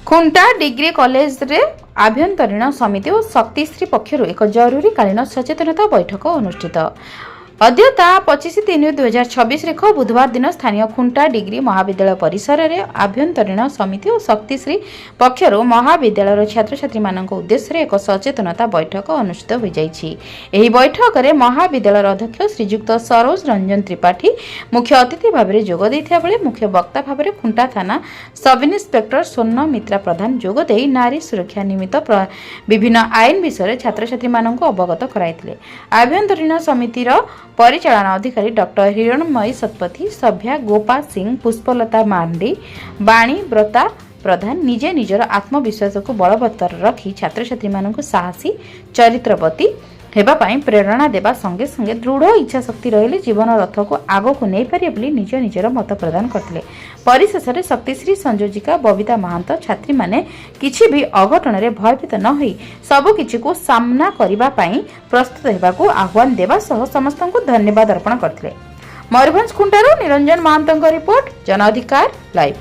खुंटा degree college रे आभ्यंतरीण समिति और शक्तिश्री पक्षर एक जरूरीकालीन सचेतनता बैठक अनुष्ठित। अद्यता 25/3/2026 रेख बुधवार दिन स्थानीय खुंटा डिग्री महाविद्यालय परिसर रे आभ्यंतरीण समिति और शक्तिश्री पक्षर महाविद्यालय छात्र छात्री मानक उद्देश्य एक सचेतनता बैठक अनुष्ठित हो जाइछि। एही बैठक रे महाविद्यालय अध्यक्ष श्रीजुक्त सरोज रंजन त्रिपाठी मुख्य अतिथि भाव में जोग दैथिया बेले मुख्य वक्ता भाव में खुंटा थाना सब इन्स्पेक्टर स्वर्ण मित्रा प्रधान जोग देई नारी सुरक्षा निमित्त विभिन्न आईन विषय छात्र छात्री मानक अवगत कराइथिले। आभ्यंतरीण समितिर परिचालन अधिकारी डॉक्टर हिरणमयी शतपथी, सभ्या गोपाल सिंह, पुष्पलता मांडी, बाणी व्रता प्रधान निजे निजर आत्मविश्वास को बलवत्तर रखी छात्र छात्री मानक साहसी चरित्रवती हेबा पाई प्रेरणा देवा संगे संगे दृढ़ इच्छा शक्ति रहिले जीवन रथ को आग को नहीं पारे बोली निज निजर मत प्रदान करथिले। परिशेष रे शक्तिश्री संयोजिका बबिता महांत छात्री माने किछि भी अघटन रे भयभीत न होई सब किछि को सामना करिबा पाई प्रस्तुत हेबा को आह्वान देवा सह समस्त को धन्यवाद अर्पण करथिले। मयूरभंज खुंटारो निरंजन महांतଙ୍କ रिपोर्ट जन अधिकार लाइव।